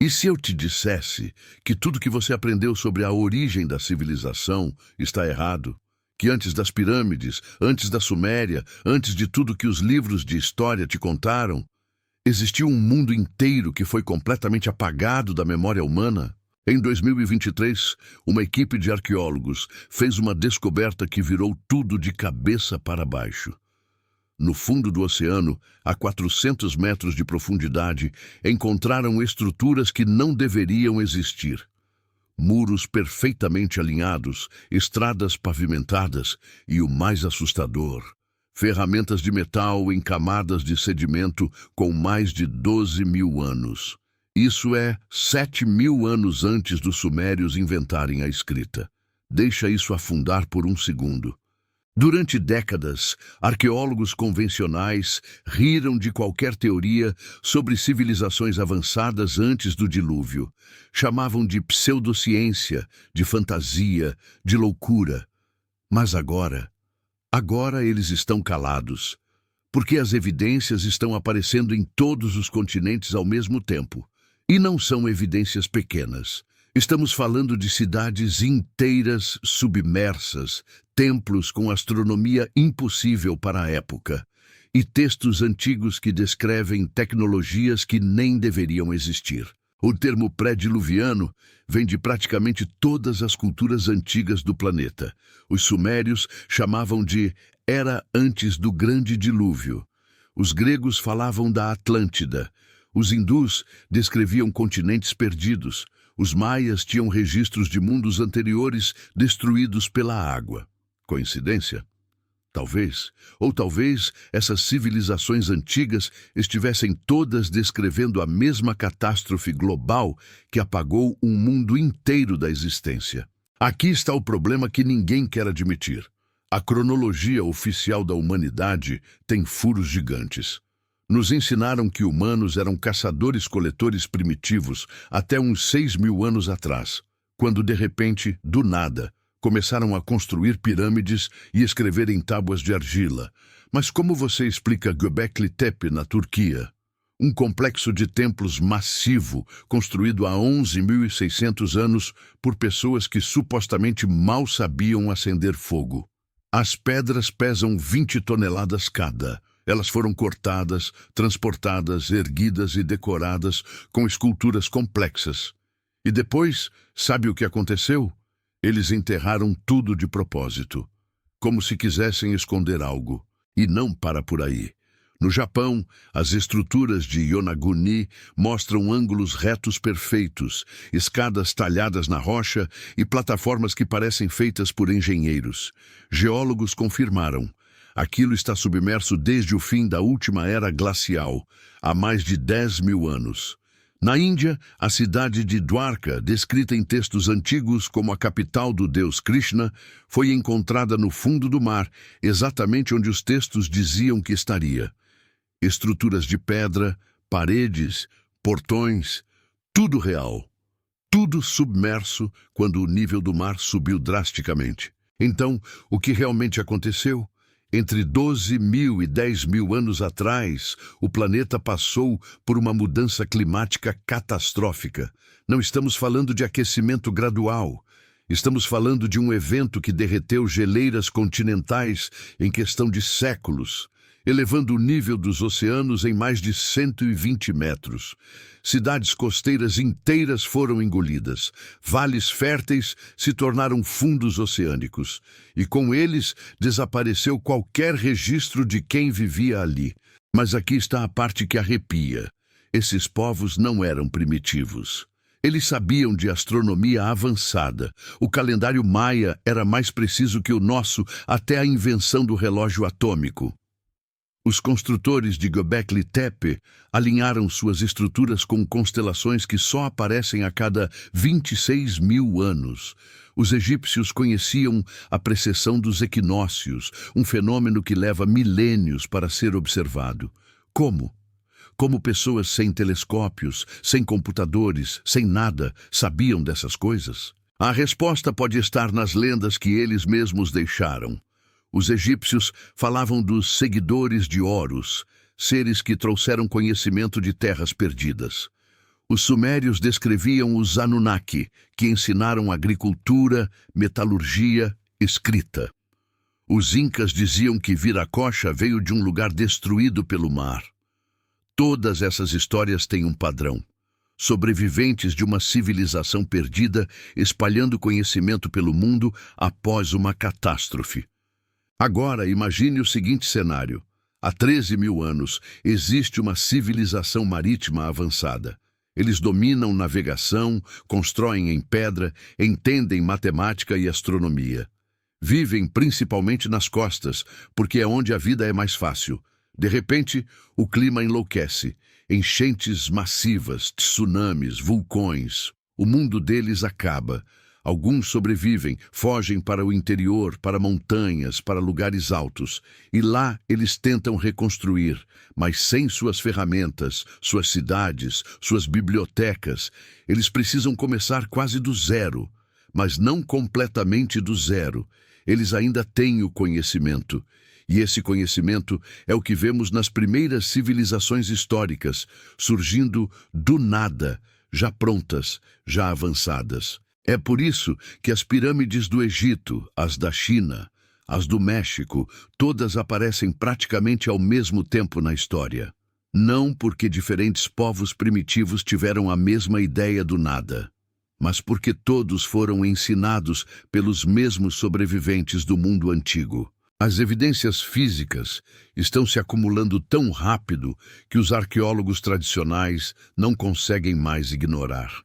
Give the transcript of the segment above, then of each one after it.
E se eu te dissesse que tudo que você aprendeu sobre a origem da civilização está errado? Que antes das pirâmides, antes da Suméria, antes de tudo que os livros de história te contaram, existiu um mundo inteiro que foi completamente apagado da memória humana? Em 2023, uma equipe de arqueólogos fez uma descoberta que virou tudo de cabeça para baixo. No fundo do oceano, a 400 metros de profundidade, encontraram estruturas que não deveriam existir. Muros perfeitamente alinhados, estradas pavimentadas e, o mais assustador, ferramentas de metal em camadas de sedimento com mais de 12.000 anos. Isso é 7.000 anos antes dos sumérios inventarem a escrita. Deixa isso afundar por um segundo. Durante décadas, arqueólogos convencionais riram de qualquer teoria sobre civilizações avançadas antes do dilúvio. Chamavam de pseudociência, de fantasia, de loucura. Mas agora eles estão calados, porque as evidências estão aparecendo em todos os continentes ao mesmo tempo. E não são evidências pequenas. Estamos falando de cidades inteiras submersas, templos com astronomia impossível para a época, e textos antigos que descrevem tecnologias que nem deveriam existir. O termo pré-diluviano vem de praticamente todas as culturas antigas do planeta. Os sumérios chamavam de Era antes do Grande Dilúvio. Os gregos falavam da Atlântida. Os hindus descreviam continentes perdidos. Os maias tinham registros de mundos anteriores destruídos pela água. Coincidência? Talvez. Ou talvez essas civilizações antigas estivessem todas descrevendo a mesma catástrofe global que apagou um mundo inteiro da existência. Aqui está o problema que ninguém quer admitir. A cronologia oficial da humanidade tem furos gigantes. Nos ensinaram que humanos eram caçadores-coletores primitivos até uns 6.000 anos atrás, quando de repente, do nada, começaram a construir pirâmides e escrever em tábuas de argila. Mas como você explica Göbekli Tepe na Turquia? Um complexo de templos massivo, construído há 11.600 anos por pessoas que supostamente mal sabiam acender fogo. As pedras pesam 20 toneladas cada. Elas foram cortadas, transportadas, erguidas e decoradas com esculturas complexas. E depois, sabe o que aconteceu? Eles enterraram tudo de propósito, como se quisessem esconder algo. E não para por aí. No Japão, as estruturas de Yonaguni mostram ângulos retos perfeitos, escadas talhadas na rocha e plataformas que parecem feitas por engenheiros. Geólogos confirmaram. Aquilo está submerso desde o fim da última era glacial, há mais de 10.000 anos. Na Índia, a cidade de Dwarka, descrita em textos antigos como a capital do deus Krishna, foi encontrada no fundo do mar, exatamente onde os textos diziam que estaria. Estruturas de pedra, paredes, portões, tudo real. Tudo submerso quando o nível do mar subiu drasticamente. Então, o que realmente aconteceu? Entre 12.000 e 10.000 anos atrás, o planeta passou por uma mudança climática catastrófica. Não estamos falando de aquecimento gradual. Estamos falando de um evento que derreteu geleiras continentais em questão de séculos, elevando o nível dos oceanos em mais de 120 metros. Cidades costeiras inteiras foram engolidas. Vales férteis se tornaram fundos oceânicos. E com eles desapareceu qualquer registro de quem vivia ali. Mas aqui está a parte que arrepia. Esses povos não eram primitivos. Eles sabiam de astronomia avançada. O calendário maia era mais preciso que o nosso até a invenção do relógio atômico. Os construtores de Göbekli Tepe alinharam suas estruturas com constelações que só aparecem a cada 26.000 anos. Os egípcios conheciam a precessão dos equinócios, um fenômeno que leva milênios para ser observado. Como? Como pessoas sem telescópios, sem computadores, sem nada, sabiam dessas coisas? A resposta pode estar nas lendas que eles mesmos deixaram. Os egípcios falavam dos seguidores de Horus, seres que trouxeram conhecimento de terras perdidas. Os sumérios descreviam os Anunnaki, que ensinaram agricultura, metalurgia, escrita. Os incas diziam que Viracocha veio de um lugar destruído pelo mar. Todas essas histórias têm um padrão. Sobreviventes de uma civilização perdida, espalhando conhecimento pelo mundo após uma catástrofe. Agora, imagine o seguinte cenário. Há 13.000 anos, existe uma civilização marítima avançada. Eles dominam navegação, constroem em pedra, entendem matemática e astronomia. Vivem principalmente nas costas, porque é onde a vida é mais fácil. De repente, o clima enlouquece. Enchentes massivas, tsunamis, vulcões. O mundo deles acaba. Alguns sobrevivem, fogem para o interior, para montanhas, para lugares altos. E lá eles tentam reconstruir, mas sem suas ferramentas, suas cidades, suas bibliotecas. Eles precisam começar quase do zero, mas não completamente do zero. Eles ainda têm o conhecimento. E esse conhecimento é o que vemos nas primeiras civilizações históricas, surgindo do nada, já prontas, já avançadas. É por isso que as pirâmides do Egito, as da China, as do México, todas aparecem praticamente ao mesmo tempo na história. Não porque diferentes povos primitivos tiveram a mesma ideia do nada, mas porque todos foram ensinados pelos mesmos sobreviventes do mundo antigo. As evidências físicas estão se acumulando tão rápido que os arqueólogos tradicionais não conseguem mais ignorar.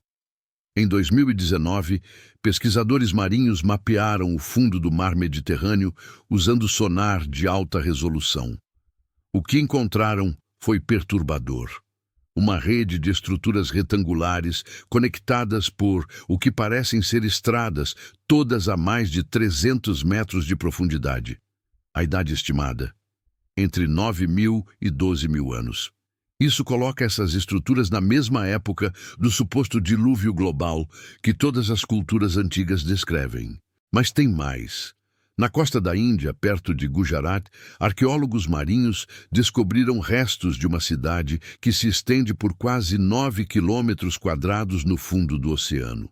Em 2019, pesquisadores marinhos mapearam o fundo do mar Mediterrâneo usando sonar de alta resolução. O que encontraram foi perturbador. Uma rede de estruturas retangulares conectadas por o que parecem ser estradas, todas a mais de 300 metros de profundidade. A idade estimada, entre 9.000 e 12.000 anos. Isso coloca essas estruturas na mesma época do suposto dilúvio global que todas as culturas antigas descrevem. Mas tem mais. Na costa da Índia, perto de Gujarat, arqueólogos marinhos descobriram restos de uma cidade que se estende por quase 9 quilômetros quadrados no fundo do oceano.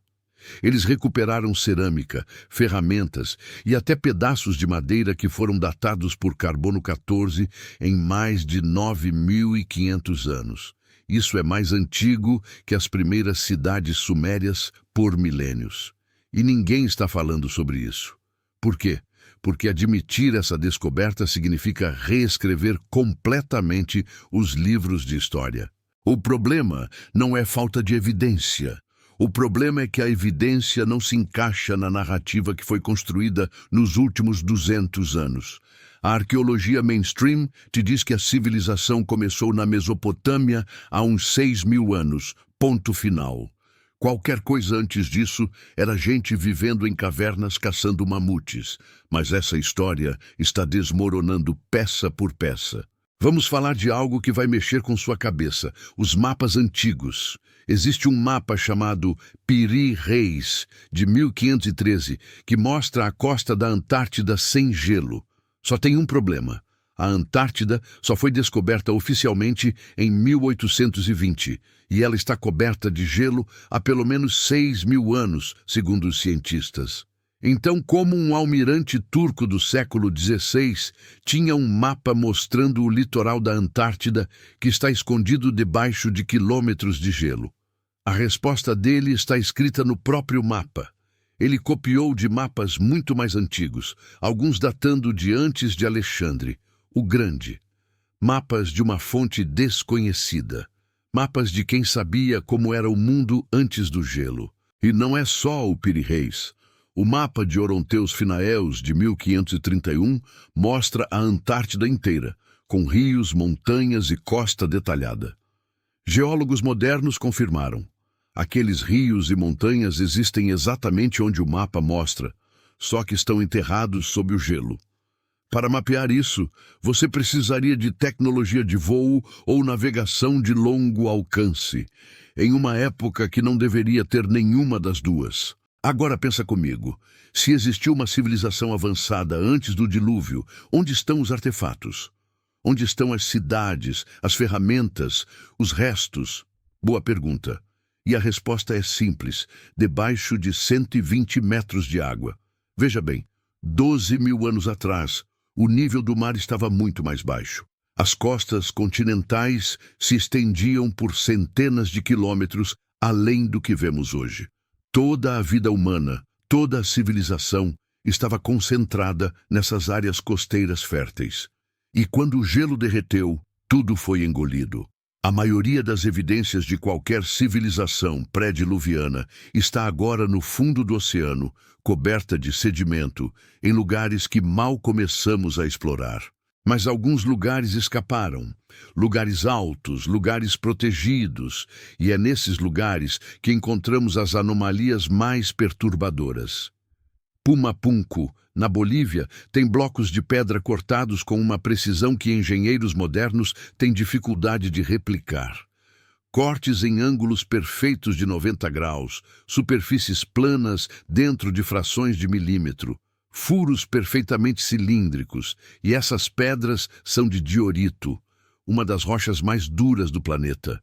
Eles recuperaram cerâmica, ferramentas e até pedaços de madeira que foram datados por carbono 14 em mais de 9.500 anos. Isso é mais antigo que as primeiras cidades sumérias por milênios. E ninguém está falando sobre isso. Por quê? Porque admitir essa descoberta significa reescrever completamente os livros de história. O problema não é falta de evidência. O problema é que a evidência não se encaixa na narrativa que foi construída nos últimos 200 anos. A arqueologia mainstream te diz que a civilização começou na Mesopotâmia há uns 6.000 anos, ponto final. Qualquer coisa antes disso era gente vivendo em cavernas caçando mamutes, mas essa história está desmoronando peça por peça. Vamos falar de algo que vai mexer com sua cabeça, os mapas antigos. Existe um mapa chamado Piri Reis, de 1513, que mostra a costa da Antártida sem gelo. Só tem um problema. A Antártida só foi descoberta oficialmente em 1820, e ela está coberta de gelo há pelo menos 6.000 anos, segundo os cientistas. Então, como um almirante turco do século XVI tinha um mapa mostrando o litoral da Antártida que está escondido debaixo de quilômetros de gelo? A resposta dele está escrita no próprio mapa. Ele copiou de mapas muito mais antigos, alguns datando de antes de Alexandre, o Grande. Mapas de uma fonte desconhecida. Mapas de quem sabia como era o mundo antes do gelo. E não é só o Piri Reis. O mapa de Oronteus Finaeus, de 1531, mostra a Antártida inteira, com rios, montanhas e costa detalhada. Geólogos modernos confirmaram. Aqueles rios e montanhas existem exatamente onde o mapa mostra, só que estão enterrados sob o gelo. Para mapear isso, você precisaria de tecnologia de voo ou navegação de longo alcance, em uma época que não deveria ter nenhuma das duas. Agora pensa comigo, se existiu uma civilização avançada antes do dilúvio, onde estão os artefatos? Onde estão as cidades, as ferramentas, os restos? Boa pergunta. E a resposta é simples: debaixo de 120 metros de água. Veja bem, 12 mil anos atrás, o nível do mar estava muito mais baixo. As costas continentais se estendiam por centenas de quilômetros além do que vemos hoje. Toda a vida humana, toda a civilização estava concentrada nessas áreas costeiras férteis. E quando o gelo derreteu, tudo foi engolido. A maioria das evidências de qualquer civilização pré-diluviana está agora no fundo do oceano, coberta de sedimento, em lugares que mal começamos a explorar. Mas alguns lugares escaparam, lugares altos, lugares protegidos, e é nesses lugares que encontramos as anomalias mais perturbadoras. Pumapunku, na Bolívia, tem blocos de pedra cortados com uma precisão que engenheiros modernos têm dificuldade de replicar. Cortes em ângulos perfeitos de 90 graus, superfícies planas dentro de frações de milímetro, furos perfeitamente cilíndricos, e essas pedras são de diorito, uma das rochas mais duras do planeta.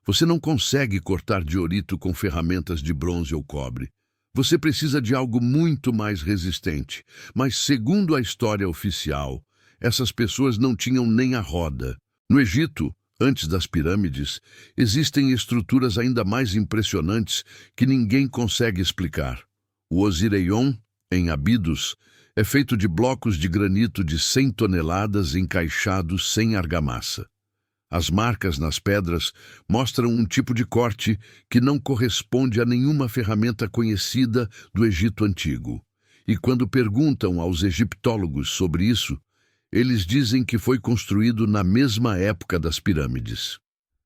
Você não consegue cortar diorito com ferramentas de bronze ou cobre. Você precisa de algo muito mais resistente, mas segundo a história oficial, essas pessoas não tinham nem a roda. No Egito, antes das pirâmides, existem estruturas ainda mais impressionantes que ninguém consegue explicar. O Osiraion, em Abidos, é feito de blocos de granito de 100 toneladas encaixados sem argamassa. As marcas nas pedras mostram um tipo de corte que não corresponde a nenhuma ferramenta conhecida do Egito Antigo. E quando perguntam aos egiptólogos sobre isso, eles dizem que foi construído na mesma época das pirâmides.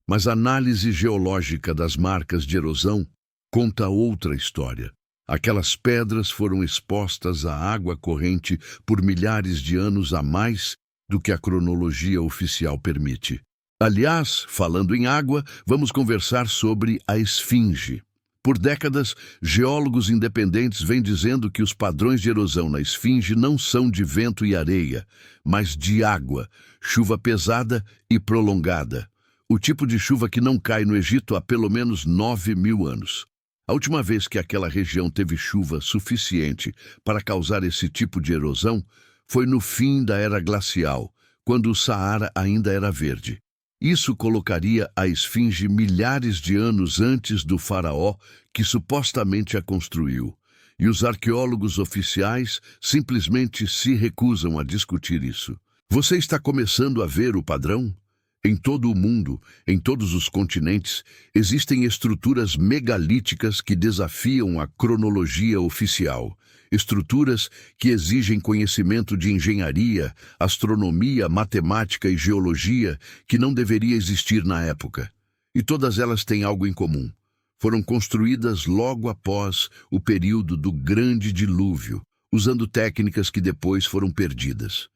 Mas a análise geológica das marcas de erosão conta outra história. Aquelas pedras foram expostas à água corrente por milhares de anos a mais do que a cronologia oficial permite. Aliás, falando em água, vamos conversar sobre a esfinge. Por décadas, geólogos independentes vêm dizendo que os padrões de erosão na esfinge não são de vento e areia, mas de água, chuva pesada e prolongada. O tipo de chuva que não cai no Egito há pelo menos 9 mil anos. A última vez que aquela região teve chuva suficiente para causar esse tipo de erosão foi no fim da era glacial, quando o Saara ainda era verde. Isso colocaria a esfinge milhares de anos antes do faraó que supostamente a construiu. E os arqueólogos oficiais simplesmente se recusam a discutir isso. Você está começando a ver o padrão? Em todo o mundo, em todos os continentes, existem estruturas megalíticas que desafiam a cronologia oficial. Estruturas que exigem conhecimento de engenharia, astronomia, matemática e geologia que não deveria existir na época. E todas elas têm algo em comum. Foram construídas logo após o período do Grande Dilúvio, usando técnicas que depois foram perdidas.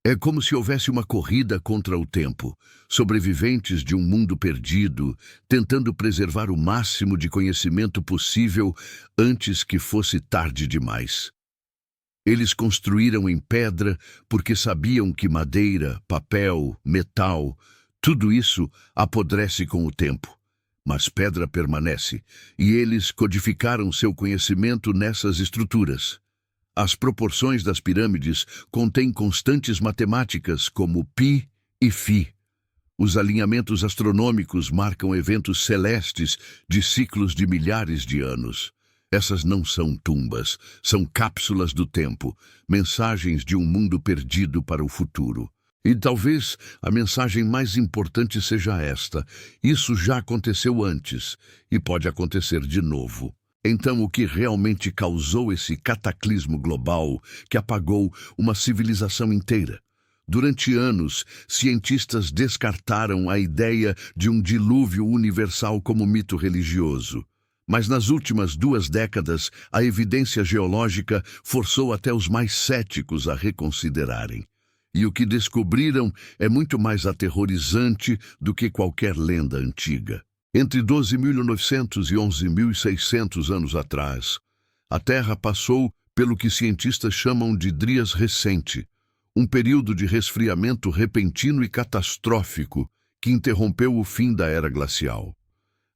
É como se houvesse uma corrida contra o tempo, sobreviventes de um mundo perdido, tentando preservar o máximo de conhecimento possível antes que fosse tarde demais. Eles construíram em pedra porque sabiam que madeira, papel, metal, tudo isso apodrece com o tempo. Mas pedra permanece, e eles codificaram seu conhecimento nessas estruturas. As proporções das pirâmides contêm constantes matemáticas como π e φ. Os alinhamentos astronômicos marcam eventos celestes de ciclos de milhares de anos. Essas não são tumbas, são cápsulas do tempo, mensagens de um mundo perdido para o futuro. E talvez a mensagem mais importante seja esta: isso já aconteceu antes e pode acontecer de novo. Então, o que realmente causou esse cataclismo global que apagou uma civilização inteira? Durante anos, cientistas descartaram a ideia de um dilúvio universal como mito religioso. Mas nas últimas 2 décadas, a evidência geológica forçou até os mais céticos a reconsiderarem. E o que descobriram é muito mais aterrorizante do que qualquer lenda antiga. Entre 12.900 e 11.600 anos atrás, a Terra passou pelo que cientistas chamam de Dryas recente, um período de resfriamento repentino e catastrófico que interrompeu o fim da era glacial.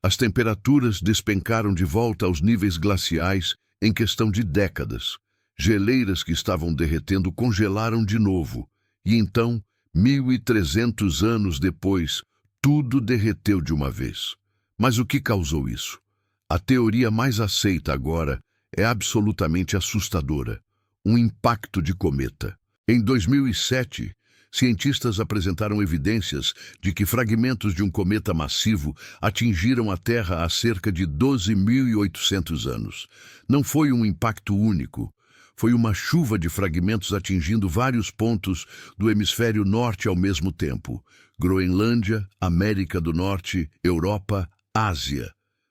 As temperaturas despencaram de volta aos níveis glaciais em questão de décadas. Geleiras que estavam derretendo congelaram de novo. E então, 1.300 anos depois, tudo derreteu de uma vez. Mas o que causou isso? A teoria mais aceita agora é absolutamente assustadora: um impacto de cometa. Em 2007, cientistas apresentaram evidências de que fragmentos de um cometa massivo atingiram a Terra há cerca de 12.800 anos. Não foi um impacto único. Foi uma chuva de fragmentos atingindo vários pontos do hemisfério norte ao mesmo tempo: Groenlândia, América do Norte, Europa, Ásia.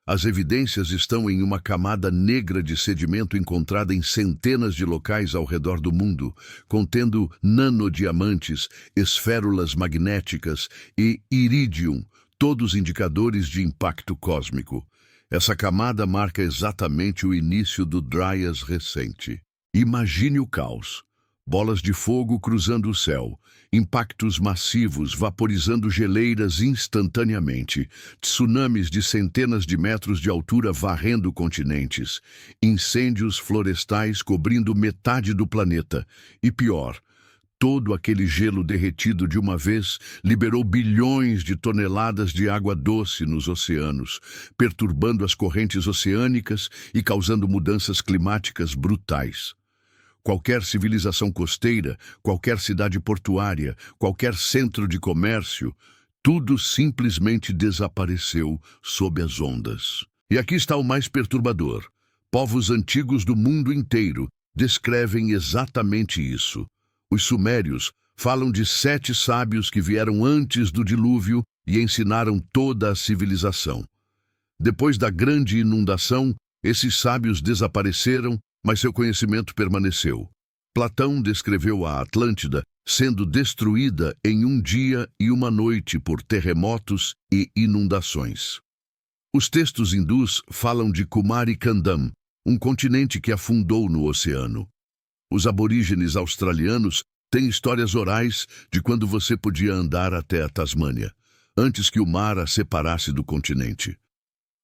As evidências estão em uma camada negra de sedimento encontrada em centenas de locais ao redor do mundo, contendo nanodiamantes, esférulas magnéticas e irídium, todos indicadores de impacto cósmico. Essa camada marca exatamente o início do Dryas recente. Imagine o caos: bolas de fogo cruzando o céu, impactos massivos vaporizando geleiras instantaneamente, tsunamis de centenas de metros de altura varrendo continentes, incêndios florestais cobrindo metade do planeta e, pior, todo aquele gelo derretido de uma vez liberou bilhões de toneladas de água doce nos oceanos, perturbando as correntes oceânicas e causando mudanças climáticas brutais. Qualquer civilização costeira, qualquer cidade portuária, qualquer centro de comércio, tudo simplesmente desapareceu sob as ondas. E aqui está o mais perturbador: povos antigos do mundo inteiro descrevem exatamente isso. Os sumérios falam de 7 sábios que vieram antes do dilúvio e ensinaram toda a civilização. Depois da grande inundação, esses sábios desapareceram, mas seu conhecimento permaneceu. Platão descreveu a Atlântida sendo destruída em um dia e uma noite por terremotos e inundações. Os textos hindus falam de Kumari-Kandam, um continente que afundou no oceano. Os aborígenes australianos têm histórias orais de quando você podia andar até a Tasmânia, antes que o mar a separasse do continente.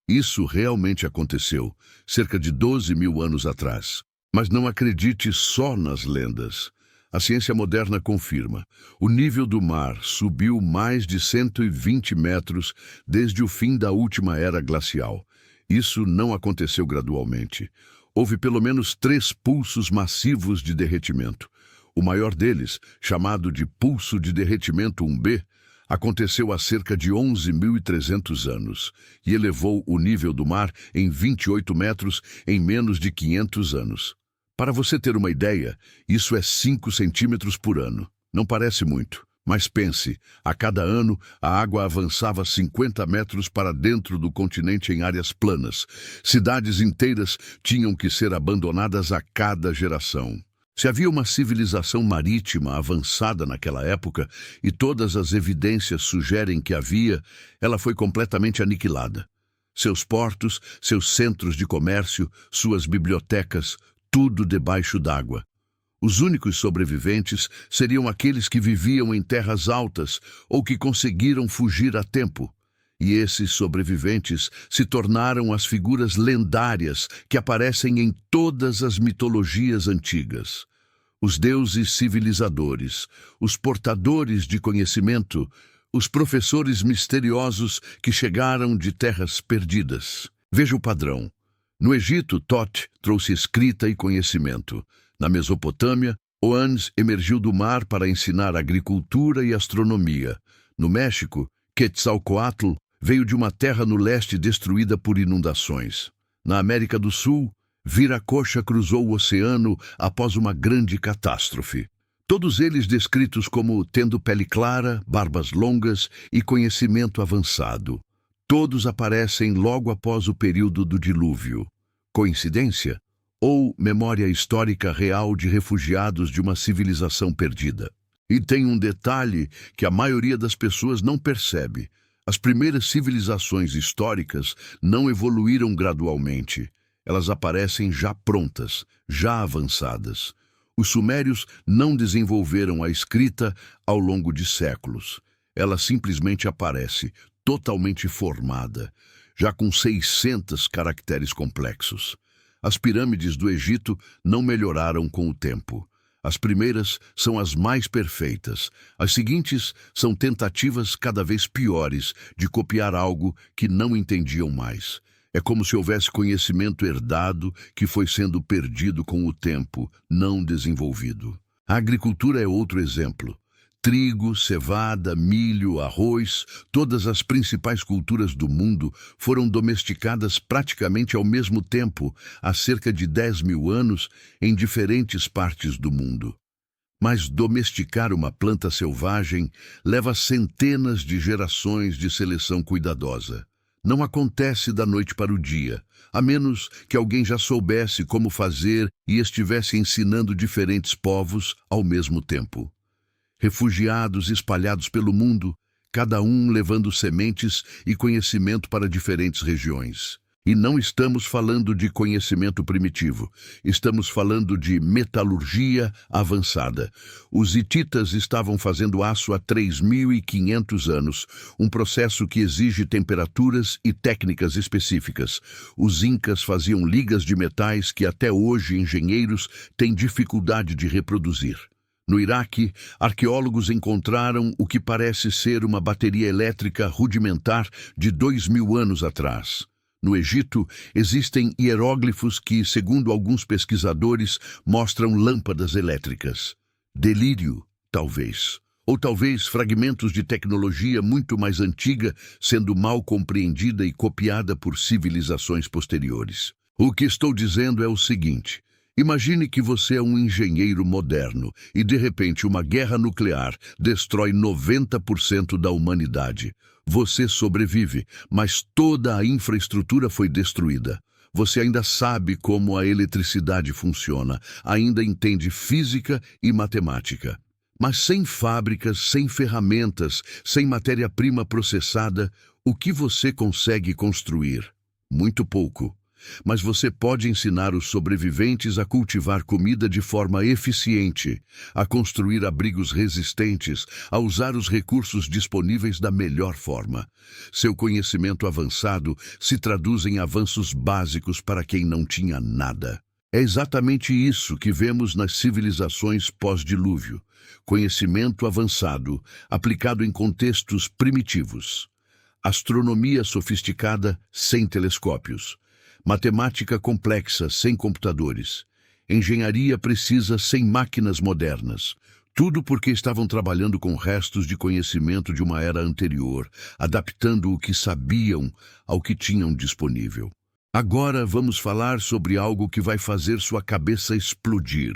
Isso realmente aconteceu, cerca de 12.000 anos atrás. Mas não acredite só nas lendas. A ciência moderna confirma: o nível do mar subiu mais de 120 metros desde o fim da última era glacial. Isso não aconteceu gradualmente. Houve pelo menos 3 pulsos massivos de derretimento. O maior deles, chamado de Pulso de Derretimento 1B, aconteceu há cerca de 11.300 anos e elevou o nível do mar em 28 metros em menos de 500 anos. Para você ter uma ideia, isso é 5 centímetros por ano. Não parece muito, mas pense: a cada ano a água avançava 50 metros para dentro do continente em áreas planas. Cidades inteiras tinham que ser abandonadas a cada geração. Se havia uma civilização marítima avançada naquela época, e todas as evidências sugerem que havia, ela foi completamente aniquilada. Seus portos, seus centros de comércio, suas bibliotecas, tudo debaixo d'água. Os únicos sobreviventes seriam aqueles que viviam em terras altas ou que conseguiram fugir a tempo. E esses sobreviventes se tornaram as figuras lendárias que aparecem em todas as mitologias antigas. Os deuses civilizadores, os portadores de conhecimento, os professores misteriosos que chegaram de terras perdidas. Veja o padrão. No Egito, Thoth trouxe escrita e conhecimento. Na Mesopotâmia, Oannes emergiu do mar para ensinar agricultura e astronomia. No México, Quetzalcoatl veio de uma terra no leste destruída por inundações. Na América do Sul, Viracocha cruzou o oceano após uma grande catástrofe. Todos eles descritos como tendo pele clara, barbas longas e conhecimento avançado. Todos aparecem logo após o período do dilúvio. Coincidência? Ou memória histórica real de refugiados de uma civilização perdida? E tem um detalhe que a maioria das pessoas não percebe. As primeiras civilizações históricas não evoluíram gradualmente. Elas aparecem já prontas, já avançadas. Os sumérios não desenvolveram a escrita ao longo de séculos. Ela simplesmente aparece, totalmente formada. já com 600 caracteres complexos. As pirâmides do Egito não melhoraram com o tempo. As primeiras são as mais perfeitas. As seguintes são tentativas cada vez piores de copiar algo que não entendiam mais. É como se houvesse conhecimento herdado que foi sendo perdido com o tempo, não desenvolvido. A agricultura é outro exemplo. Trigo, cevada, milho, arroz, todas as principais culturas do mundo foram domesticadas praticamente ao mesmo tempo, há cerca de 10 mil anos, em diferentes partes do mundo. Mas domesticar uma planta selvagem leva centenas de gerações de seleção cuidadosa. Não acontece da noite para o dia, a menos que alguém já soubesse como fazer e estivesse ensinando diferentes povos ao mesmo tempo. Refugiados espalhados pelo mundo, cada um levando sementes e conhecimento para diferentes regiões. E não estamos falando de conhecimento primitivo, estamos falando de metalurgia avançada. Os hititas estavam fazendo aço há 3.500 anos, um processo que exige temperaturas e técnicas específicas. Os incas faziam ligas de metais que até hoje engenheiros têm dificuldade de reproduzir. No Iraque, arqueólogos encontraram o que parece ser uma bateria elétrica rudimentar de 2.000 anos atrás. No Egito, existem hieróglifos que, segundo alguns pesquisadores, mostram lâmpadas elétricas. Delírio, talvez. Ou talvez fragmentos de tecnologia muito mais antiga sendo mal compreendida e copiada por civilizações posteriores. O que estou dizendo é o seguinte: imagine que você é um engenheiro moderno e, de repente, uma guerra nuclear destrói 90% da humanidade. Você sobrevive, mas toda a infraestrutura foi destruída. Você ainda sabe como a eletricidade funciona, ainda entende física e matemática. Mas sem fábricas, sem ferramentas, sem matéria-prima processada, o que você consegue construir? Muito pouco. Mas você pode ensinar os sobreviventes a cultivar comida de forma eficiente, a construir abrigos resistentes, a usar os recursos disponíveis da melhor forma. Seu conhecimento avançado se traduz em avanços básicos para quem não tinha nada. É exatamente isso que vemos nas civilizações pós-dilúvio. Conhecimento avançado, aplicado em contextos primitivos. Astronomia sofisticada sem telescópios. Matemática complexa sem computadores. Engenharia precisa sem máquinas modernas. Tudo porque estavam trabalhando com restos de conhecimento de uma era anterior, adaptando o que sabiam ao que tinham disponível. Agora vamos falar sobre algo que vai fazer sua cabeça explodir.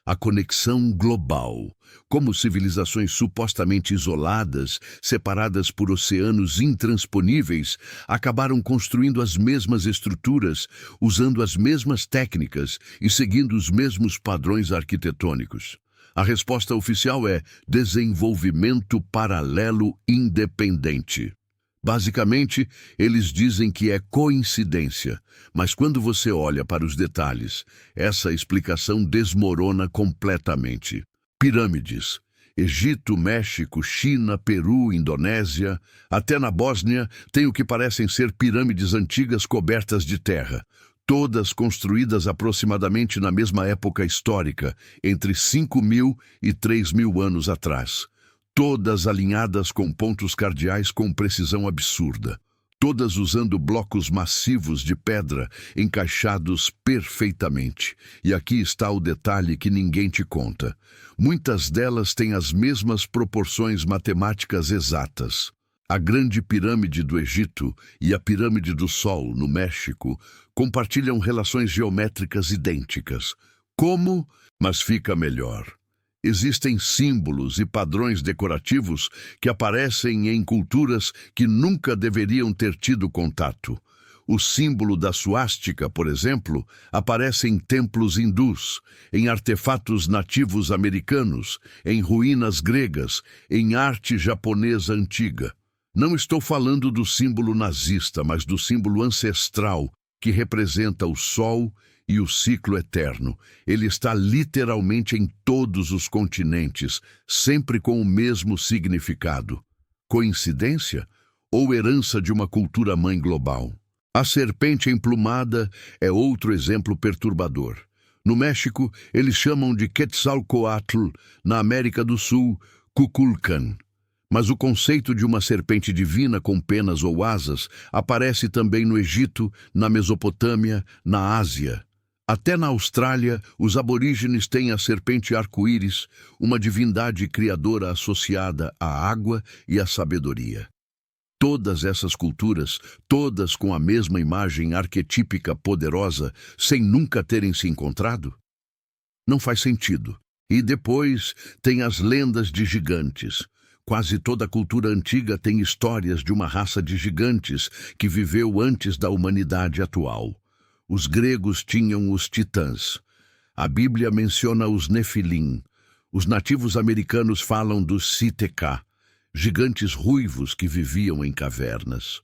A conexão global. Como civilizações supostamente isoladas, separadas por oceanos intransponíveis, acabaram construindo as mesmas estruturas, usando as mesmas técnicas e seguindo os mesmos padrões arquitetônicos. A resposta oficial é desenvolvimento paralelo independente. Basicamente, eles dizem que é coincidência, mas quando você olha para os detalhes, essa explicação desmorona completamente. Pirâmides. Egito, México, China, Peru, Indonésia, até na Bósnia, tem o que parecem ser pirâmides antigas cobertas de terra, todas construídas aproximadamente na mesma época histórica, entre 5.000 e 3.000 anos atrás. Todas alinhadas com pontos cardeais com precisão absurda. Todas usando blocos massivos de pedra encaixados perfeitamente. E aqui está o detalhe que ninguém te conta. Muitas delas têm as mesmas proporções matemáticas exatas. A Grande Pirâmide do Egito e a Pirâmide do Sol, no México, compartilham relações geométricas idênticas. Como? Mas fica melhor. Existem símbolos e padrões decorativos que aparecem em culturas que nunca deveriam ter tido contato. O símbolo da suástica, por exemplo, aparece em templos hindus, em artefatos nativos americanos, em ruínas gregas, em arte japonesa antiga. Não estou falando do símbolo nazista, mas do símbolo ancestral, que representa o sol e o ciclo eterno. Ele está literalmente em todos os continentes, sempre com o mesmo significado. Coincidência ou herança de uma cultura mãe global? A serpente emplumada é outro exemplo perturbador. No México, eles chamam de Quetzalcoatl, na América do Sul, Kukulkan. Mas o conceito de uma serpente divina com penas ou asas aparece também no Egito, na Mesopotâmia, na Ásia. Até na Austrália, os aborígenes têm a serpente arco-íris, uma divindade criadora associada à água e à sabedoria. Todas essas culturas, todas com a mesma imagem arquetípica poderosa, sem nunca terem se encontrado? Não faz sentido. E depois tem as lendas de gigantes. Quase toda a cultura antiga tem histórias de uma raça de gigantes que viveu antes da humanidade atual. Os gregos tinham os titãs. A Bíblia menciona os Nefilim. Os nativos americanos falam dos Siteká, gigantes ruivos que viviam em cavernas.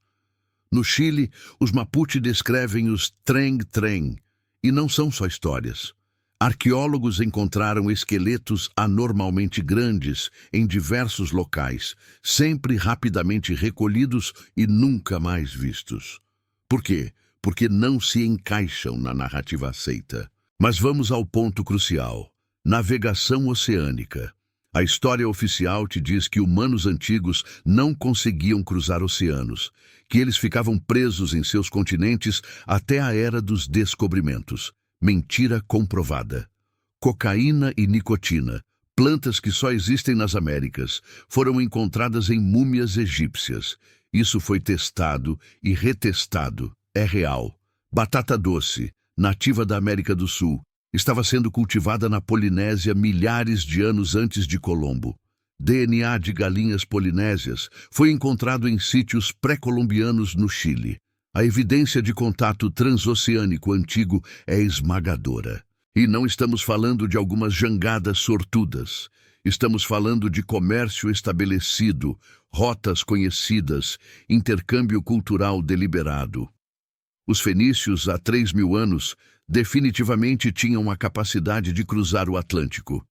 No Chile, os Mapuche descrevem os Treng-Treng, e não são só histórias. Arqueólogos encontraram esqueletos anormalmente grandes em diversos locais, sempre rapidamente recolhidos e nunca mais vistos. Por quê? Porque não se encaixam na narrativa aceita. Mas vamos ao ponto crucial: navegação oceânica. A história oficial te diz que humanos antigos não conseguiam cruzar oceanos, que eles ficavam presos em seus continentes até a era dos descobrimentos. Mentira comprovada. Cocaína e nicotina, plantas que só existem nas Américas, foram encontradas em múmias egípcias. Isso foi testado e retestado. É real. Batata doce, nativa da América do Sul, estava sendo cultivada na Polinésia milhares de anos antes de Colombo. DNA de galinhas polinésias foi encontrado em sítios pré-colombianos no Chile. A evidência de contato transoceânico antigo é esmagadora. E não estamos falando de algumas jangadas sortudas. Estamos falando de comércio estabelecido, rotas conhecidas, intercâmbio cultural deliberado. Os fenícios, há 3.000 anos, definitivamente tinham a capacidade de cruzar o Atlântico.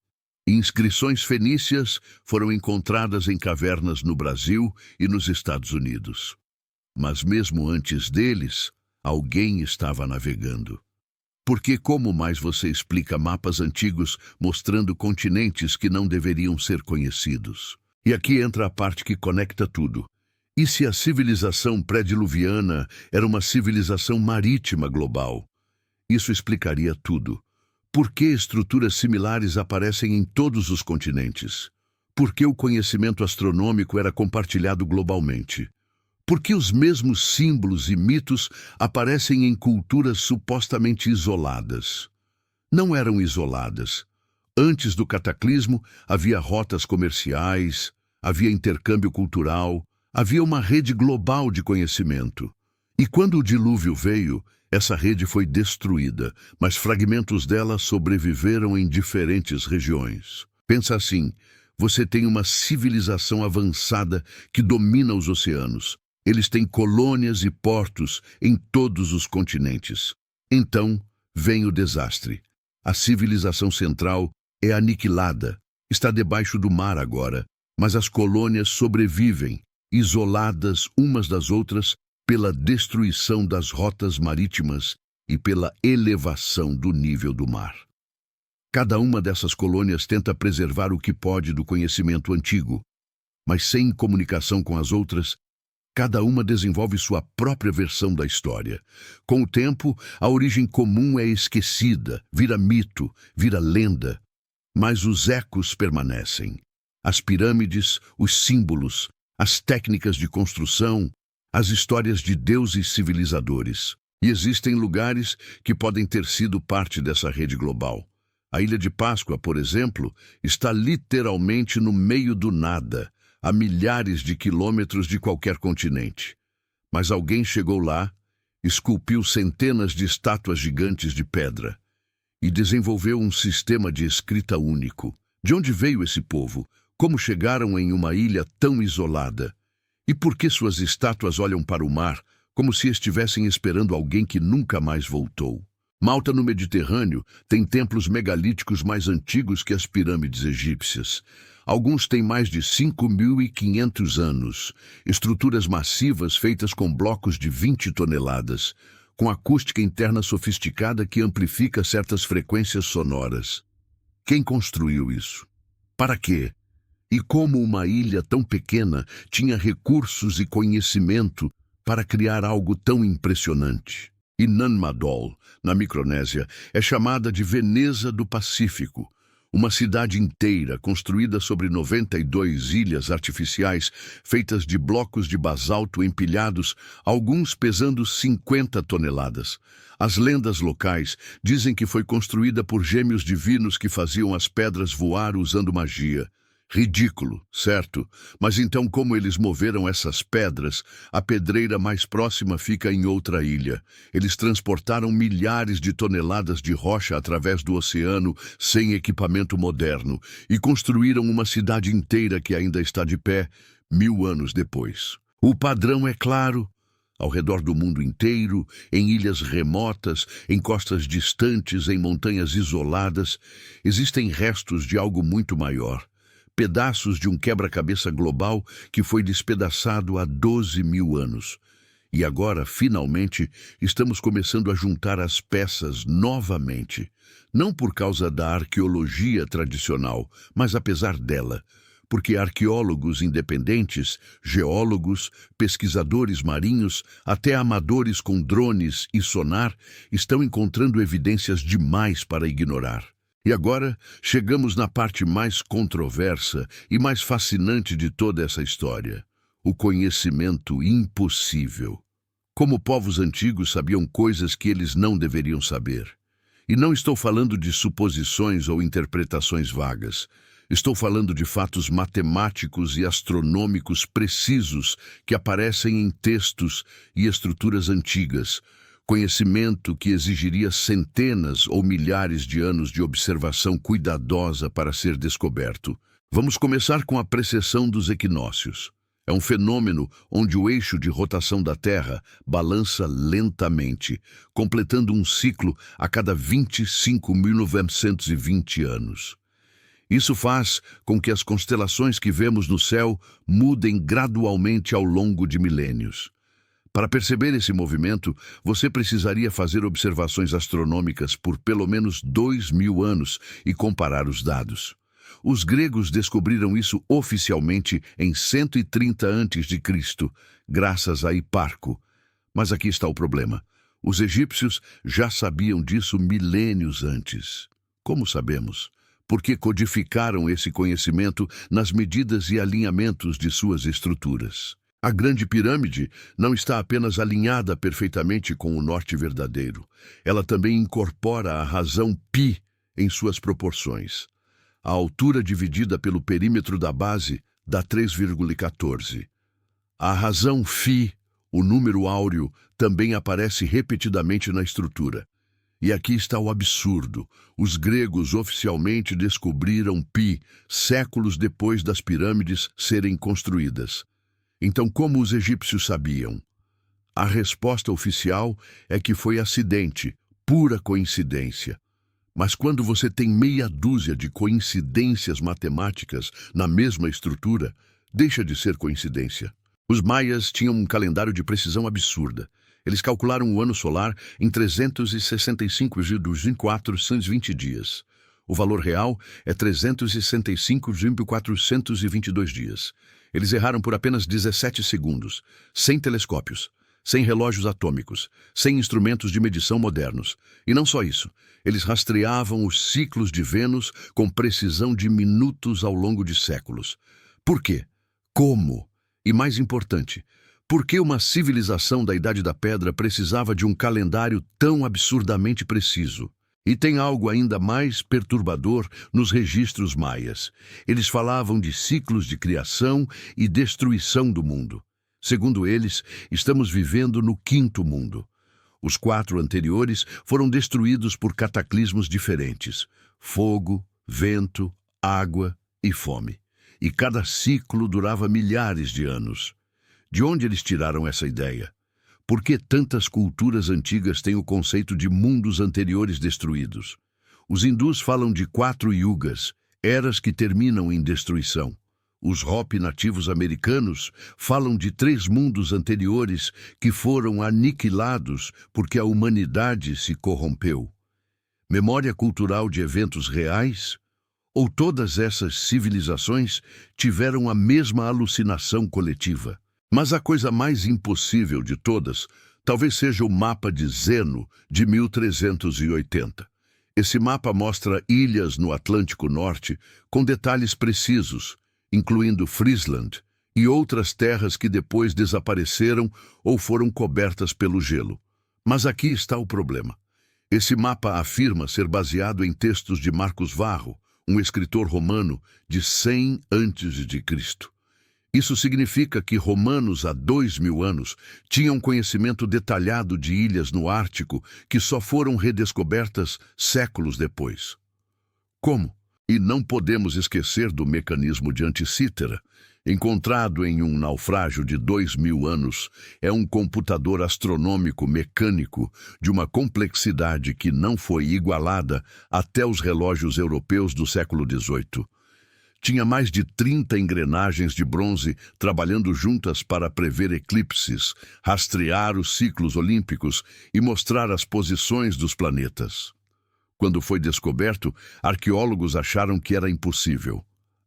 Inscrições fenícias foram encontradas em cavernas no Brasil e nos Estados Unidos. Mas mesmo antes deles, alguém estava navegando. Porque como mais você explica mapas antigos mostrando continentes que não deveriam ser conhecidos? E aqui entra a parte que conecta tudo. E se a civilização pré-diluviana era uma civilização marítima global? Isso explicaria tudo. Por que estruturas similares aparecem em todos os continentes? Por que o conhecimento astronômico era compartilhado globalmente? Por que os mesmos símbolos e mitos aparecem em culturas supostamente isoladas? Não eram isoladas. Antes do cataclismo, havia rotas comerciais, havia intercâmbio cultural, havia uma rede global de conhecimento. E quando o dilúvio veio, essa rede foi destruída, mas fragmentos dela sobreviveram em diferentes regiões. Pensa assim, você tem uma civilização avançada que domina os oceanos. Eles têm colônias e portos em todos os continentes. Então, vem o desastre. A civilização central é aniquilada. Está debaixo do mar agora, mas as colônias sobrevivem, isoladas umas das outras pela destruição das rotas marítimas e pela elevação do nível do mar. Cada uma dessas colônias tenta preservar o que pode do conhecimento antigo, mas sem comunicação com as outras, cada uma desenvolve sua própria versão da história. Com o tempo, a origem comum é esquecida, vira mito, vira lenda, mas os ecos permanecem. As pirâmides, os símbolos, as técnicas de construção, as histórias de deuses civilizadores. E existem lugares que podem ter sido parte dessa rede global. A Ilha de Páscoa, por exemplo, está literalmente no meio do nada, a milhares de quilômetros de qualquer continente. Mas alguém chegou lá, esculpiu centenas de estátuas gigantes de pedra e desenvolveu um sistema de escrita único. De onde veio esse povo? Como chegaram em uma ilha tão isolada? E por que suas estátuas olham para o mar como se estivessem esperando alguém que nunca mais voltou? Malta, no Mediterrâneo, tem templos megalíticos mais antigos que as pirâmides egípcias. Alguns têm mais de 5.500 anos, estruturas massivas feitas com blocos de 20 toneladas, com acústica interna sofisticada que amplifica certas frequências sonoras. Quem construiu isso? Para quê? E como uma ilha tão pequena tinha recursos e conhecimento para criar algo tão impressionante? Inham Madol, na Micronésia, é chamada de Veneza do Pacífico, uma cidade inteira construída sobre 92 ilhas artificiais feitas de blocos de basalto empilhados, alguns pesando 50 toneladas. As lendas locais dizem que foi construída por gêmeos divinos que faziam as pedras voar usando magia. Ridículo, certo? Mas então, como eles moveram essas pedras, a pedreira mais próxima fica em outra ilha. Eles transportaram milhares de toneladas de rocha através do oceano sem equipamento moderno e construíram uma cidade inteira que ainda está de pé 1000 anos depois. O padrão é claro. Ao redor do mundo inteiro, em ilhas remotas, em costas distantes, em montanhas isoladas, existem restos de algo muito maior. Pedaços de um quebra-cabeça global que foi despedaçado há 12.000 anos. E agora, finalmente, estamos começando a juntar as peças novamente. Não por causa da arqueologia tradicional, mas apesar dela. Porque arqueólogos independentes, geólogos, pesquisadores marinhos, até amadores com drones e sonar, estão encontrando evidências demais para ignorar. E agora, chegamos na parte mais controversa e mais fascinante de toda essa história: o conhecimento impossível. Como povos antigos sabiam coisas que eles não deveriam saber. E não estou falando de suposições ou interpretações vagas. Estou falando de fatos matemáticos e astronômicos precisos que aparecem em textos e estruturas antigas. Conhecimento que exigiria centenas ou milhares de anos de observação cuidadosa para ser descoberto. Vamos começar com a precessão dos equinócios. É um fenômeno onde o eixo de rotação da Terra balança lentamente, completando um ciclo a cada 25.920 anos. Isso faz com que as constelações que vemos no céu mudem gradualmente ao longo de milênios. Para perceber esse movimento, você precisaria fazer observações astronômicas por pelo menos 2.000 anos e comparar os dados. Os gregos descobriram isso oficialmente em 130 a.C., graças a Hiparco. Mas aqui está o problema. Os egípcios já sabiam disso milênios antes. Como sabemos? Porque codificaram esse conhecimento nas medidas e alinhamentos de suas estruturas. A Grande Pirâmide não está apenas alinhada perfeitamente com o norte verdadeiro. Ela também incorpora a razão π em suas proporções. A altura dividida pelo perímetro da base dá 3,14. A razão φ, o número áureo, também aparece repetidamente na estrutura. E aqui está o absurdo. Os gregos oficialmente descobriram π séculos depois das pirâmides serem construídas. Então, como os egípcios sabiam? A resposta oficial é que foi acidente, pura coincidência. Mas quando você tem meia dúzia de coincidências matemáticas na mesma estrutura, deixa de ser coincidência. Os maias tinham um calendário de precisão absurda. Eles calcularam o ano solar em 365,420 dias. O valor real é 365,422 dias. Eles erraram por apenas 17 segundos, sem telescópios, sem relógios atômicos, sem instrumentos de medição modernos. E não só isso, eles rastreavam os ciclos de Vênus com precisão de minutos ao longo de séculos. Por quê? Como? E mais importante, por que uma civilização da Idade da Pedra precisava de um calendário tão absurdamente preciso? E tem algo ainda mais perturbador nos registros maias. Eles falavam de ciclos de criação e destruição do mundo. Segundo eles, estamos vivendo no quinto mundo. Os 4 anteriores foram destruídos por cataclismos diferentes: fogo, vento, água e fome. E cada ciclo durava milhares de anos. De onde eles tiraram essa ideia? Por que tantas culturas antigas têm o conceito de mundos anteriores destruídos? Os hindus falam de 4 yugas, eras que terminam em destruição. Os Hopi nativos americanos falam de 3 mundos anteriores que foram aniquilados porque a humanidade se corrompeu. Memória cultural de eventos reais? Ou todas essas civilizações tiveram a mesma alucinação coletiva? Mas a coisa mais impossível de todas talvez seja o mapa de Zeno de 1380. Esse mapa mostra ilhas no Atlântico Norte com detalhes precisos, incluindo Friesland e outras terras que depois desapareceram ou foram cobertas pelo gelo. Mas aqui está o problema. Esse mapa afirma ser baseado em textos de Marcos Varro, um escritor romano de 100 a.C. Isso significa que romanos há 2000 anos tinham conhecimento detalhado de ilhas no Ártico que só foram redescobertas séculos depois. Como? E não podemos esquecer do mecanismo de Anticítera, encontrado em um naufrágio de 2000 anos, é um computador astronômico mecânico de uma complexidade que não foi igualada até os relógios europeus do século XVIII. Tinha mais de 30 engrenagens de bronze trabalhando juntas para prever eclipses, rastrear os ciclos olímpicos e mostrar as posições dos planetas. Quando foi descoberto, arqueólogos acharam que era impossível.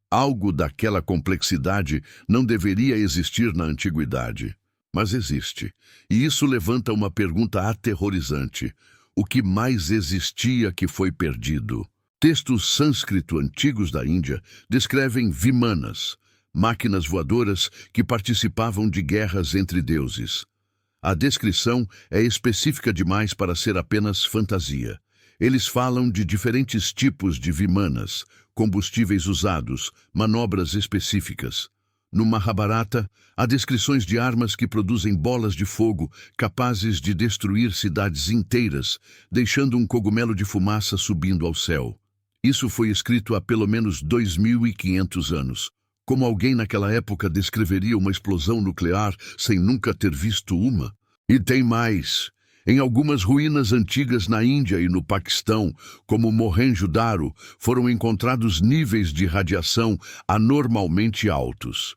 Algo daquela complexidade não deveria existir na antiguidade. Mas existe. E isso levanta uma pergunta aterrorizante. O que mais existia que foi perdido? Textos sânscrito antigos da Índia descrevem vimanas, máquinas voadoras que participavam de guerras entre deuses. A descrição é específica demais para ser apenas fantasia. Eles falam de diferentes tipos de vimanas, combustíveis usados, manobras específicas. No Mahabharata, há descrições de armas que produzem bolas de fogo capazes de destruir cidades inteiras, deixando um cogumelo de fumaça subindo ao céu. Isso foi escrito há pelo menos 2500 anos. Como alguém naquela época descreveria uma explosão nuclear sem nunca ter visto uma? E tem mais. Em algumas ruínas antigas na Índia e no Paquistão, como Mohenjo-Daro, foram encontrados níveis de radiação anormalmente altos.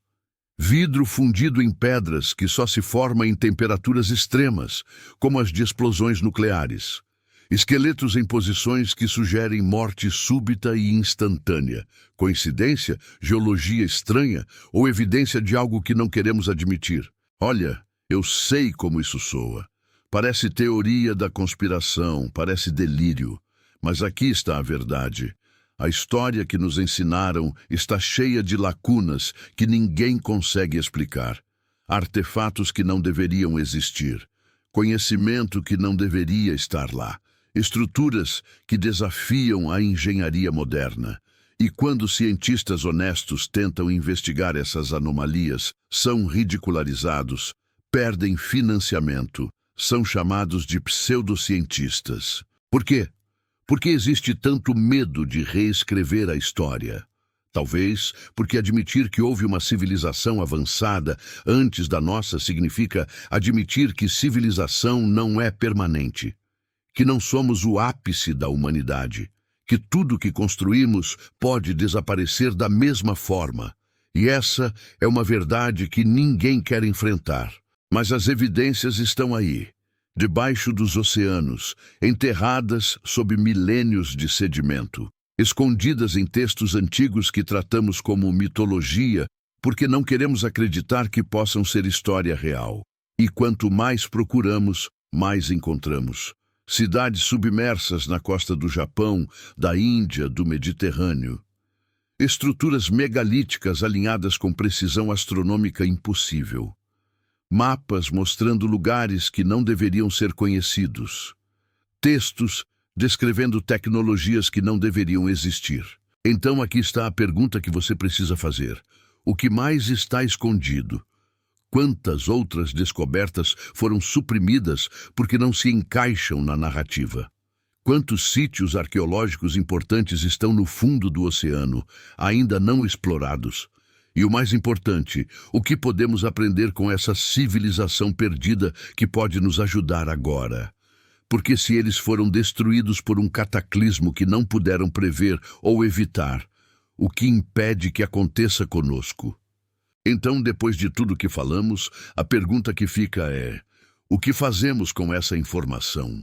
Vidro fundido em pedras que só se forma em temperaturas extremas, como as de explosões nucleares. Esqueletos em posições que sugerem morte súbita e instantânea. Coincidência, geologia estranha ou evidência de algo que não queremos admitir? Olha, eu sei como isso soa. Parece teoria da conspiração, parece delírio. Mas aqui está a verdade. A história que nos ensinaram está cheia de lacunas que ninguém consegue explicar. Artefatos que não deveriam existir. Conhecimento que não deveria estar lá. Estruturas que desafiam a engenharia moderna. E quando cientistas honestos tentam investigar essas anomalias, são ridicularizados, perdem financiamento, são chamados de pseudocientistas. Por quê? Por que existe tanto medo de reescrever a história? Talvez porque admitir que houve uma civilização avançada antes da nossa significa admitir que civilização não é permanente, que não somos o ápice da humanidade, que tudo que construímos pode desaparecer da mesma forma. E essa é uma verdade que ninguém quer enfrentar. Mas as evidências estão aí, debaixo dos oceanos, enterradas sob milênios de sedimento, escondidas em textos antigos que tratamos como mitologia, porque não queremos acreditar que possam ser história real. E quanto mais procuramos, mais encontramos. Cidades submersas na costa do Japão, da Índia, do Mediterrâneo. Estruturas megalíticas alinhadas com precisão astronômica impossível. Mapas mostrando lugares que não deveriam ser conhecidos. Textos descrevendo tecnologias que não deveriam existir. Então aqui está a pergunta que você precisa fazer. O que mais está escondido? Quantas outras descobertas foram suprimidas porque não se encaixam na narrativa? Quantos sítios arqueológicos importantes estão no fundo do oceano, ainda não explorados? E o mais importante, o que podemos aprender com essa civilização perdida que pode nos ajudar agora? Porque se eles foram destruídos por um cataclismo que não puderam prever ou evitar, o que impede que aconteça conosco? Então, depois de tudo que falamos, a pergunta que fica é: o que fazemos com essa informação?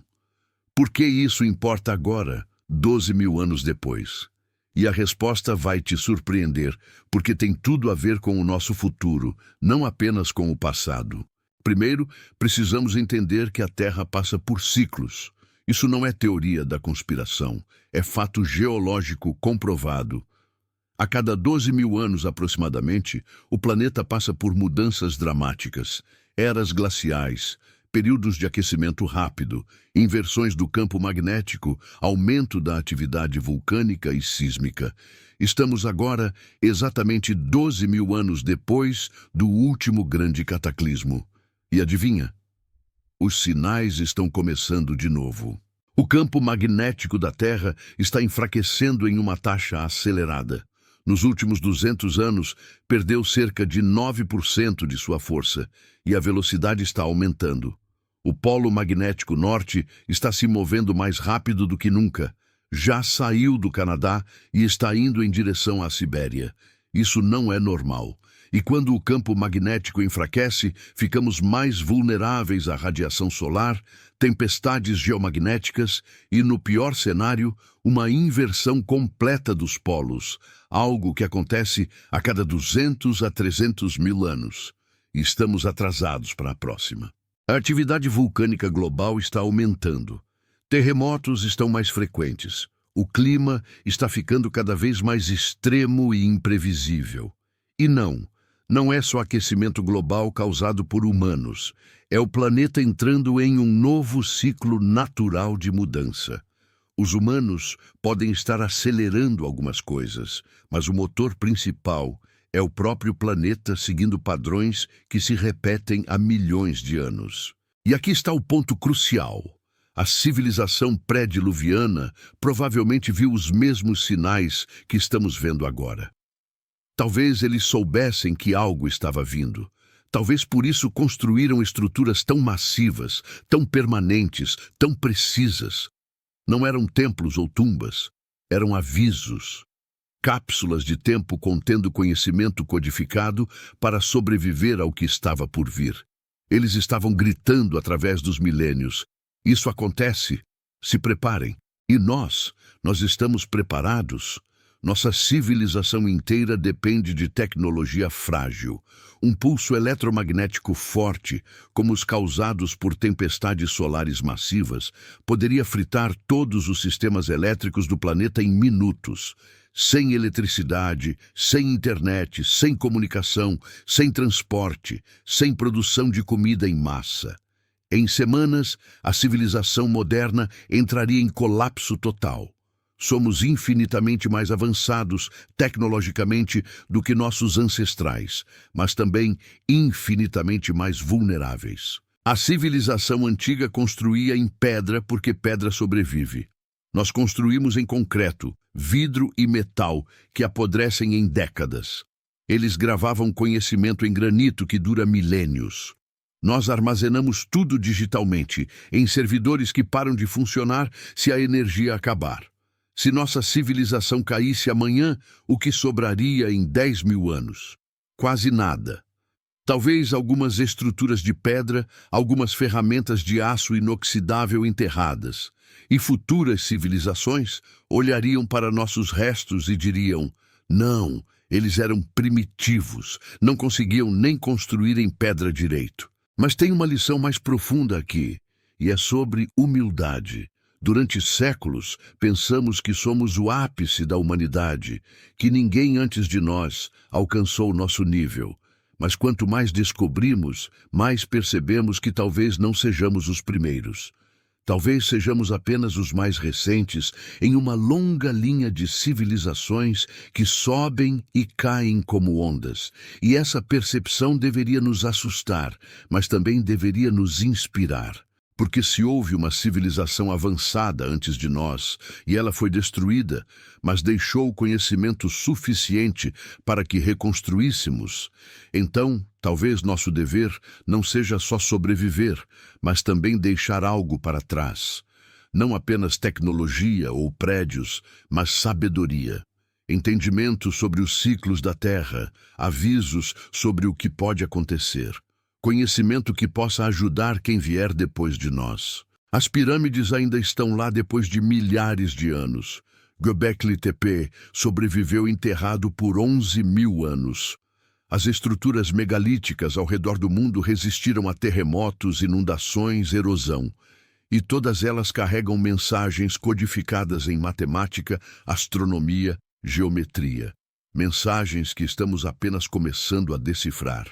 Por que isso importa agora, 12.000 anos depois? E a resposta vai te surpreender, porque tem tudo a ver com o nosso futuro, não apenas com o passado. Primeiro, precisamos entender que a Terra passa por ciclos. Isso não é teoria da conspiração, é fato geológico comprovado. A cada 12.000 anos aproximadamente, o planeta passa por mudanças dramáticas, eras glaciais, períodos de aquecimento rápido, inversões do campo magnético, aumento da atividade vulcânica e sísmica. Estamos agora exatamente 12.000 anos depois do último grande cataclismo. E adivinha? Os sinais estão começando de novo. O campo magnético da Terra está enfraquecendo em uma taxa acelerada. Nos últimos 200 anos, perdeu cerca de 9% de sua força, e a velocidade está aumentando. O polo magnético norte está se movendo mais rápido do que nunca. Já saiu do Canadá e está indo em direção à Sibéria. Isso não é normal. E quando o campo magnético enfraquece, ficamos mais vulneráveis à radiação solar, tempestades geomagnéticas e, no pior cenário, uma inversão completa dos polos, algo que acontece a cada 200 a 300 mil anos. E estamos atrasados para a próxima. A atividade vulcânica global está aumentando. Terremotos estão mais frequentes. O clima está ficando cada vez mais extremo e imprevisível. E não é só aquecimento global causado por humanos. É o planeta entrando em um novo ciclo natural de mudança. Os humanos podem estar acelerando algumas coisas, mas o motor principal é o próprio planeta seguindo padrões que se repetem há milhões de anos. E aqui está o ponto crucial. A civilização pré-diluviana provavelmente viu os mesmos sinais que estamos vendo agora. Talvez eles soubessem que algo estava vindo. Talvez por isso construíram estruturas tão massivas, tão permanentes, tão precisas. Não eram templos ou tumbas, eram avisos. Cápsulas de tempo contendo conhecimento codificado para sobreviver ao que estava por vir. Eles estavam gritando através dos milênios: isso acontece, se preparem. E nós estamos preparados. Nossa civilização inteira depende de tecnologia frágil. Um pulso eletromagnético forte, como os causados por tempestades solares massivas, poderia fritar todos os sistemas elétricos do planeta em minutos. Sem eletricidade, sem internet, sem comunicação, sem transporte, sem produção de comida em massa. Em semanas, a civilização moderna entraria em colapso total. Somos infinitamente mais avançados tecnologicamente do que nossos ancestrais, mas também infinitamente mais vulneráveis. A civilização antiga construía em pedra porque pedra sobrevive. Nós construímos em concreto, vidro e metal que apodrecem em décadas. Eles gravavam conhecimento em granito que dura milênios. Nós armazenamos tudo digitalmente, em servidores que param de funcionar se a energia acabar. Se nossa civilização caísse amanhã, o que sobraria em 10.000 anos? Quase nada. Talvez algumas estruturas de pedra, algumas ferramentas de aço inoxidável enterradas. E futuras civilizações olhariam para nossos restos e diriam: não, eles eram primitivos, não conseguiam nem construir em pedra direito. Mas tem uma lição mais profunda aqui, e é sobre humildade. Durante séculos, pensamos que somos o ápice da humanidade, que ninguém antes de nós alcançou nosso nível. Mas quanto mais descobrimos, mais percebemos que talvez não sejamos os primeiros. Talvez sejamos apenas os mais recentes em uma longa linha de civilizações que sobem e caem como ondas. E essa percepção deveria nos assustar, mas também deveria nos inspirar. Porque se houve uma civilização avançada antes de nós, e ela foi destruída, mas deixou o conhecimento suficiente para que reconstruíssemos, então, talvez nosso dever não seja só sobreviver, mas também deixar algo para trás. Não apenas tecnologia ou prédios, mas sabedoria. Entendimento sobre os ciclos da Terra, avisos sobre o que pode acontecer. Conhecimento que possa ajudar quem vier depois de nós. As pirâmides ainda estão lá depois de milhares de anos. Göbekli Tepe sobreviveu enterrado por 11.000 anos. As estruturas megalíticas ao redor do mundo resistiram a terremotos, inundações, erosão. E todas elas carregam mensagens codificadas em matemática, astronomia, geometria. Mensagens que estamos apenas começando a decifrar.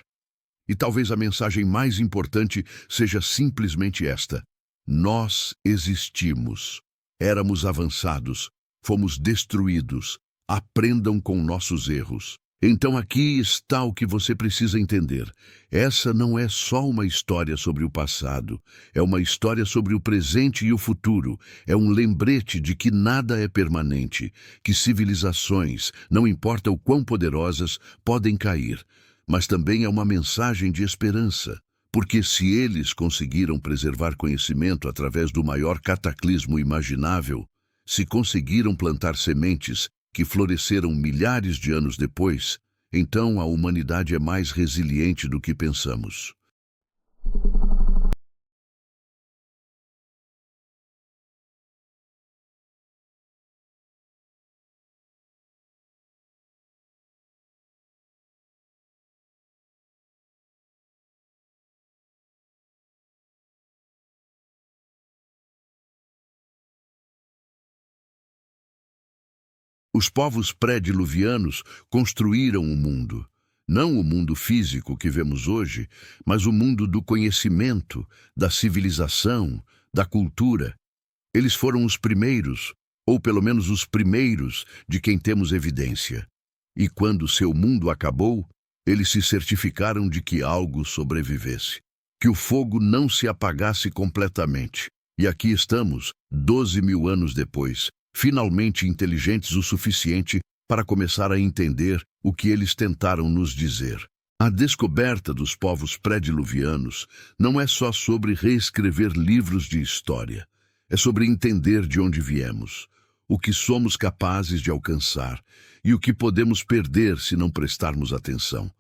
E talvez a mensagem mais importante seja simplesmente esta: nós existimos. Éramos avançados. Fomos destruídos. Aprendam com nossos erros. Então aqui está o que você precisa entender. Essa não é só uma história sobre o passado. É uma história sobre o presente e o futuro. É um lembrete de que nada é permanente, que civilizações, não importa o quão poderosas, podem cair. Mas também é uma mensagem de esperança. Porque se eles conseguiram preservar conhecimento através do maior cataclismo imaginável, se conseguiram plantar sementes que floresceram milhares de anos depois, então a humanidade é mais resiliente do que pensamos. Os povos pré-diluvianos construíram o mundo. Não o mundo físico que vemos hoje, mas o mundo do conhecimento, da civilização, da cultura. Eles foram os primeiros, ou pelo menos os primeiros, de quem temos evidência. E quando seu mundo acabou, eles se certificaram de que algo sobrevivesse, que o fogo não se apagasse completamente. E aqui estamos, 12.000 anos depois, finalmente inteligentes o suficiente para começar a entender o que eles tentaram nos dizer. A descoberta dos povos pré-diluvianos não é só sobre reescrever livros de história. É sobre entender de onde viemos, o que somos capazes de alcançar e o que podemos perder se não prestarmos atenção.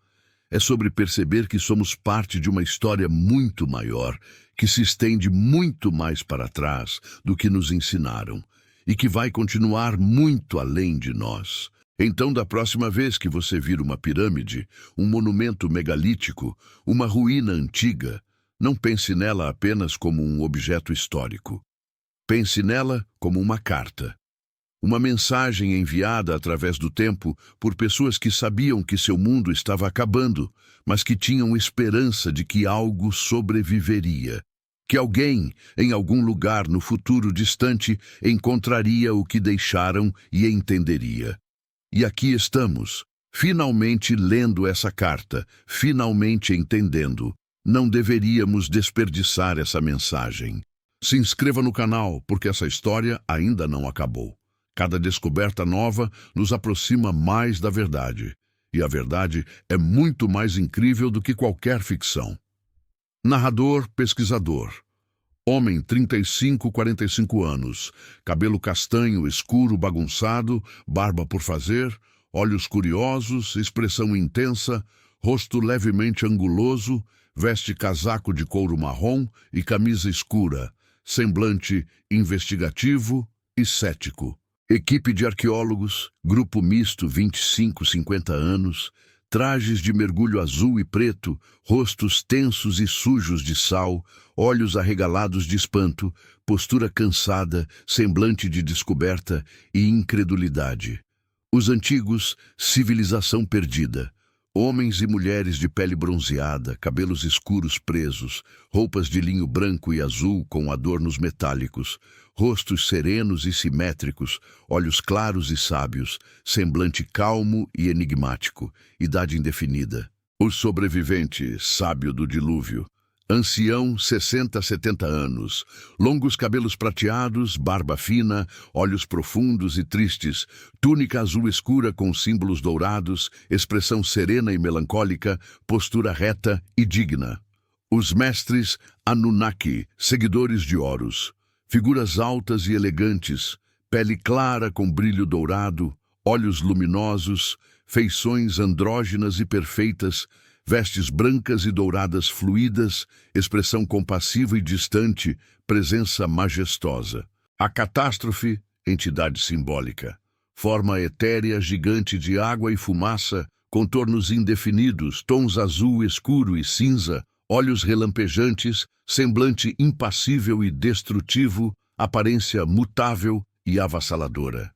É sobre perceber que somos parte de uma história muito maior, que se estende muito mais para trás do que nos ensinaram e que vai continuar muito além de nós. Então, da próxima vez que você vir uma pirâmide, um monumento megalítico, uma ruína antiga, não pense nela apenas como um objeto histórico. Pense nela como uma carta. Uma mensagem enviada através do tempo por pessoas que sabiam que seu mundo estava acabando, mas que tinham esperança de que algo sobreviveria. Que alguém, em algum lugar no futuro distante, encontraria o que deixaram e entenderia. E aqui estamos, finalmente lendo essa carta, finalmente entendendo. Não deveríamos desperdiçar essa mensagem. Se inscreva no canal, porque essa história ainda não acabou. Cada descoberta nova nos aproxima mais da verdade. E a verdade é muito mais incrível do que qualquer ficção. Narrador, pesquisador. Homem, 35, 45 anos. Cabelo castanho, escuro, bagunçado, barba por fazer, olhos curiosos, expressão intensa, rosto levemente anguloso, veste casaco de couro marrom e camisa escura, semblante investigativo e cético. Equipe de arqueólogos, grupo misto 25, 50 anos, trajes de mergulho azul e preto, rostos tensos e sujos de sal, olhos arregalados de espanto, postura cansada, semblante de descoberta e incredulidade. Os antigos, civilização perdida. Homens e mulheres de pele bronzeada, cabelos escuros presos, roupas de linho branco e azul com adornos metálicos, rostos serenos e simétricos, olhos claros e sábios, semblante calmo e enigmático, idade indefinida. O sobrevivente, sábio do dilúvio. Ancião, 60 a 70 anos, longos cabelos prateados, barba fina, olhos profundos e tristes, túnica azul escura com símbolos dourados, expressão serena e melancólica, postura reta e digna. Os mestres Anunnaki, seguidores de Horus, figuras altas e elegantes, pele clara com brilho dourado, olhos luminosos, feições andrógenas e perfeitas, vestes brancas e douradas fluídas, expressão compassiva e distante, presença majestosa. A catástrofe, entidade simbólica. Forma etérea gigante de água e fumaça, contornos indefinidos, tons azul escuro e cinza, olhos relampejantes, semblante impassível e destrutivo, aparência mutável e avassaladora.